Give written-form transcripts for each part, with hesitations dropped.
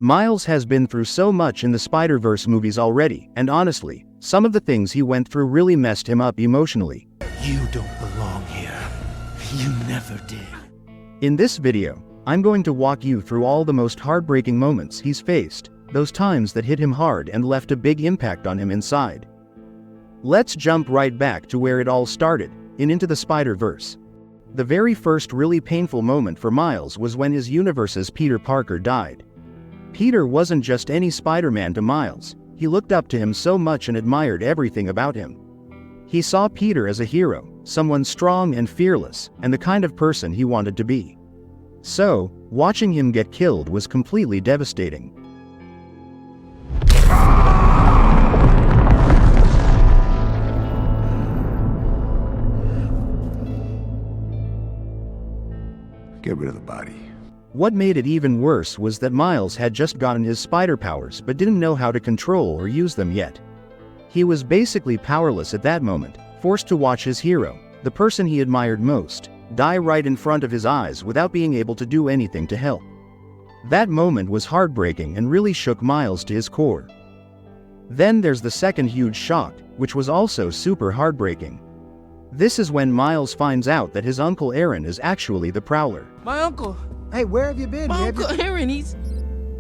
Miles has been through so much in the Spider-Verse movies already, and honestly, some of the things he went through really messed him up emotionally. You don't belong here. You never did. In this video, I'm going to walk you through all the most heartbreaking moments he's faced, those times that hit him hard and left a big impact on him inside. Let's jump right back to where it all started, Into the Spider-Verse. The very first really painful moment for Miles was when his universe's Peter Parker died. Peter wasn't just any Spider-Man to Miles, he looked up to him so much and admired everything about him. He saw Peter as a hero, someone strong and fearless, and the kind of person he wanted to be. So, watching him get killed was completely devastating. Get rid of the body. What made it even worse was that Miles had just gotten his spider powers but didn't know how to control or use them yet. He was basically powerless at that moment, forced to watch his hero, the person he admired most, die right in front of his eyes without being able to do anything to help. That moment was heartbreaking and really shook Miles to his core. Then there's the second huge shock, which was also super heartbreaking. This is when Miles finds out that his Uncle Aaron is actually the Prowler. My uncle. Hey, where have you been? My Uncle Aaron, he's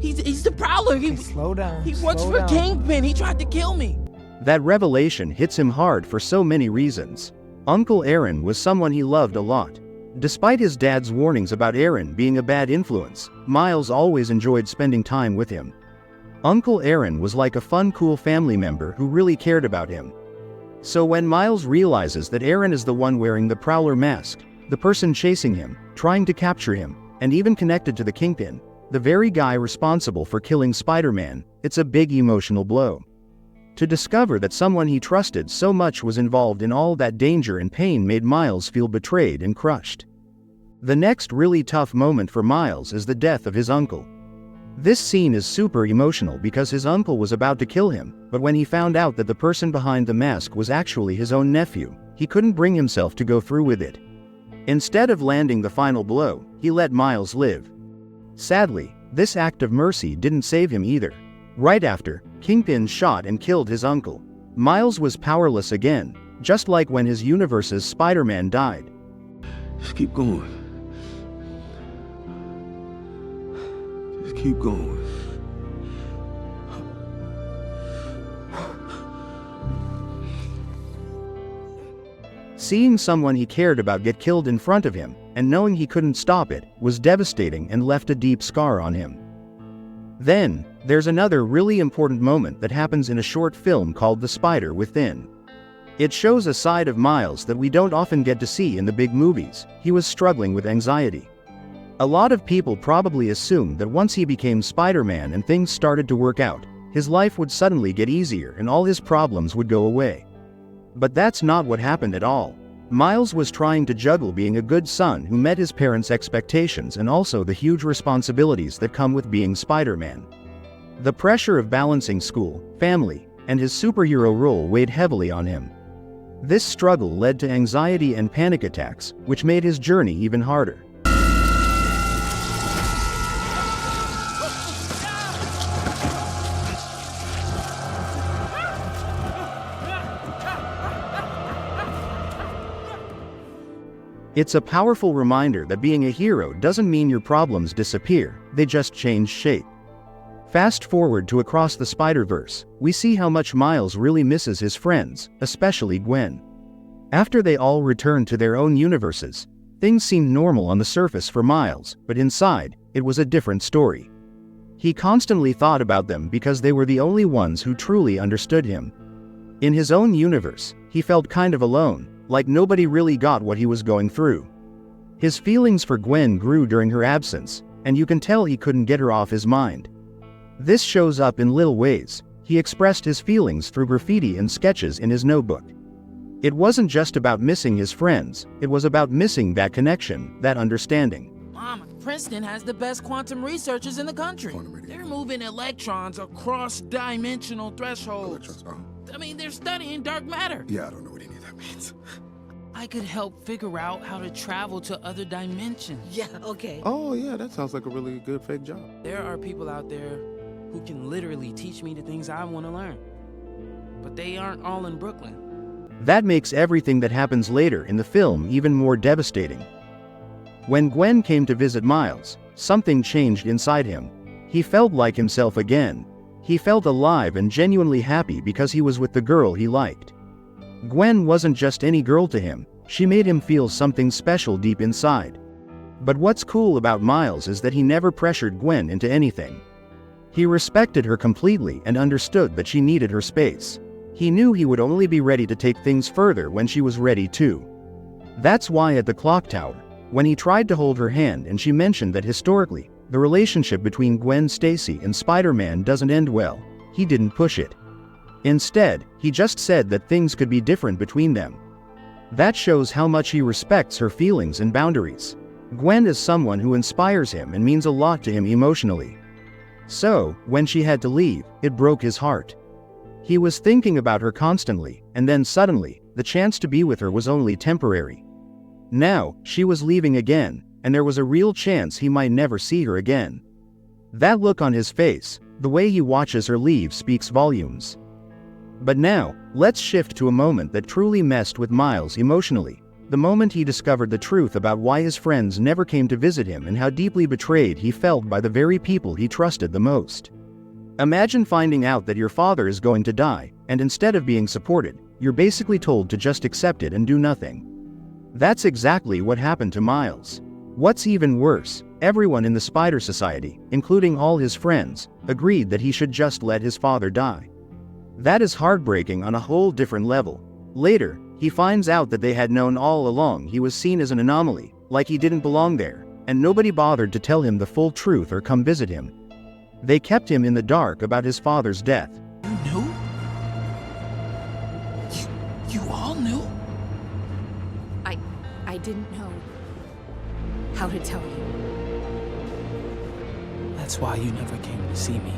the Prowler. Hey, slow down. He works for Kingpin. He tried to kill me. That revelation hits him hard for so many reasons. Uncle Aaron was someone he loved a lot. Despite his dad's warnings about Aaron being a bad influence, Miles always enjoyed spending time with him. Uncle Aaron was like a fun, cool family member who really cared about him. So when Miles realizes that Aaron is the one wearing the Prowler mask, the person chasing him, trying to capture him, and even connected to the Kingpin, the very guy responsible for killing Spider-Man, it's a big emotional blow. To discover that someone he trusted so much was involved in all that danger and pain made Miles feel betrayed and crushed. The next really tough moment for Miles is the death of his uncle. This scene is super emotional because his uncle was about to kill him, but when he found out that the person behind the mask was actually his own nephew, he couldn't bring himself to go through with it. Instead of landing the final blow, he let Miles live. Sadly, this act of mercy didn't save him either. Right after, Kingpin shot and killed his uncle. Miles was powerless again, just like when his universe's Spider-Man died. Just keep going. Just keep going. Seeing someone he cared about get killed in front of him, and knowing he couldn't stop it, was devastating and left a deep scar on him. Then, there's another really important moment that happens in a short film called The Spider Within. It shows a side of Miles that we don't often get to see in the big movies. He was struggling with anxiety. A lot of people probably assumed that once he became Spider-Man and things started to work out, his life would suddenly get easier and all his problems would go away. But that's not what happened at all. Miles was trying to juggle being a good son who met his parents' expectations and also the huge responsibilities that come with being Spider-Man. The pressure of balancing school, family, and his superhero role weighed heavily on him. This struggle led to anxiety and panic attacks, which made his journey even harder. It's a powerful reminder that being a hero doesn't mean your problems disappear, they just change shape. Fast forward to Across the Spider-Verse, we see how much Miles really misses his friends, especially Gwen. After they all return to their own universes, things seemed normal on the surface for Miles, but inside, it was a different story. He constantly thought about them because they were the only ones who truly understood him. In his own universe, he felt kind of alone, like nobody really got what he was going through. His feelings for Gwen grew during her absence, and you can tell he couldn't get her off his mind. This shows up in little ways. He expressed his feelings through graffiti and sketches in his notebook. It wasn't just about missing his friends, it was about missing that connection, that understanding. Mom, Princeton has the best quantum researchers in the country. They're moving electrons across dimensional thresholds. I mean, they're studying dark matter. Yeah, I don't know what any of that means. I could help figure out how to travel to other dimensions. Yeah, okay. Oh, yeah, that sounds like a really good fake job. There are people out there who can literally teach me the things I want to learn. But they aren't all in Brooklyn. That makes everything that happens later in the film even more devastating. When Gwen came to visit Miles, something changed inside him. He felt like himself again. He felt alive and genuinely happy because he was with the girl he liked. Gwen wasn't just any girl to him, she made him feel something special deep inside. But what's cool about Miles is that he never pressured Gwen into anything. He respected her completely and understood that she needed her space. He knew he would only be ready to take things further when she was ready too. That's why at the clock tower, when he tried to hold her hand and she mentioned that historically, the relationship between Gwen Stacy and Spider-Man doesn't end well, he didn't push it. Instead, he just said that things could be different between them. That shows how much he respects her feelings and boundaries. Gwen is someone who inspires him and means a lot to him emotionally. So, when she had to leave, it broke his heart. He was thinking about her constantly, and then suddenly, the chance to be with her was only temporary. Now, she was leaving again, and there was a real chance he might never see her again. That look on his face, the way he watches her leave, speaks volumes. But now, let's shift to a moment that truly messed with Miles emotionally. The moment he discovered the truth about why his friends never came to visit him and how deeply betrayed he felt by the very people he trusted the most. Imagine finding out that your father is going to die, and instead of being supported, you're basically told to just accept it and do nothing. That's exactly what happened to Miles. What's even worse, everyone in the Spider Society, including all his friends, agreed that he should just let his father die. That is heartbreaking on a whole different level. Later, he finds out that they had known all along he was seen as an anomaly, like he didn't belong there, and nobody bothered to tell him the full truth or come visit him. They kept him in the dark about his father's death. You knew? You all knew? I didn't know how to tell you. That's why you never came to see me.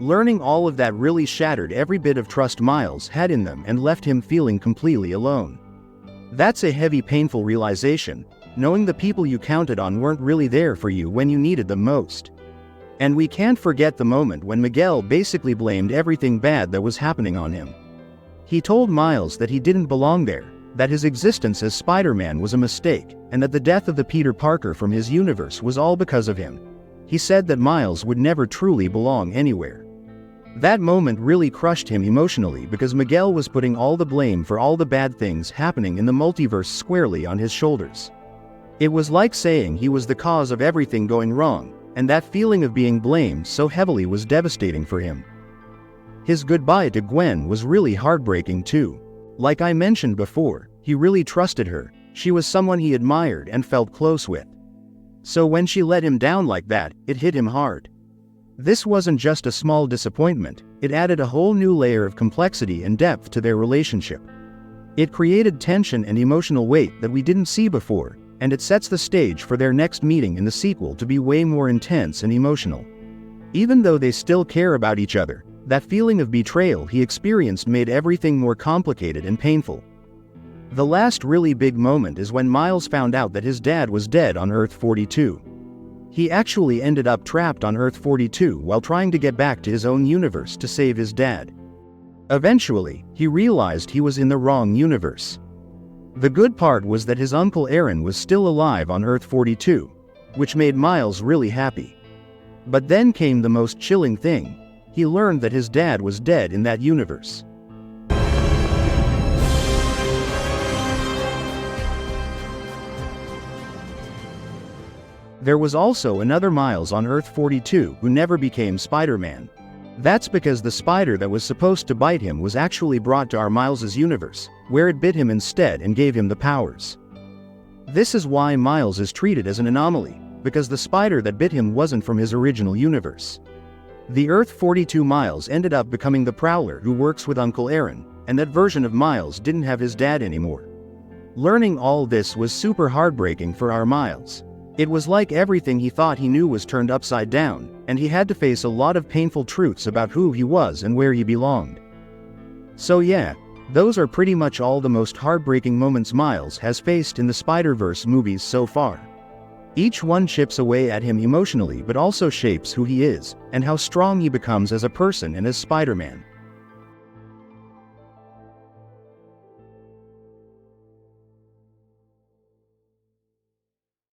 Learning all of that really shattered every bit of trust Miles had in them and left him feeling completely alone. That's a heavy, painful realization, knowing the people you counted on weren't really there for you when you needed them most. And we can't forget the moment when Miguel basically blamed everything bad that was happening on him. He told Miles that he didn't belong there, that his existence as Spider-Man was a mistake, and that the death of the Peter Parker from his universe was all because of him. He said that Miles would never truly belong anywhere. That moment really crushed him emotionally because Miguel was putting all the blame for all the bad things happening in the multiverse squarely on his shoulders. It was like saying he was the cause of everything going wrong, and that feeling of being blamed so heavily was devastating for him. His goodbye to Gwen was really heartbreaking too. Like I mentioned before, he really trusted her, she was someone he admired and felt close with. So when she let him down like that, it hit him hard. This wasn't just a small disappointment, it added a whole new layer of complexity and depth to their relationship. It created tension and emotional weight that we didn't see before, and it sets the stage for their next meeting in the sequel to be way more intense and emotional. Even though they still care about each other, that feeling of betrayal he experienced made everything more complicated and painful. The last really big moment is when Miles found out that his dad was dead on Earth 42. He actually ended up trapped on Earth 42 while trying to get back to his own universe to save his dad. Eventually, he realized he was in the wrong universe. The good part was that his uncle Aaron was still alive on Earth 42, which made Miles really happy. But then came the most chilling thing. He learned that his dad was dead in that universe. There was also another Miles on Earth 42 who never became Spider-Man. That's because the spider that was supposed to bite him was actually brought to our Miles's universe, where it bit him instead and gave him the powers. This is why Miles is treated as an anomaly, because the spider that bit him wasn't from his original universe. The Earth 42 Miles ended up becoming the Prowler who works with Uncle Aaron, and that version of Miles didn't have his dad anymore. Learning all this was super heartbreaking for our Miles. It was like everything he thought he knew was turned upside down, and he had to face a lot of painful truths about who he was and where he belonged. So yeah, Those are pretty much all the most heartbreaking moments Miles has faced in the Spider-Verse movies so far. Each one chips away at him emotionally but also shapes who he is, and how strong he becomes as a person and as Spider-Man.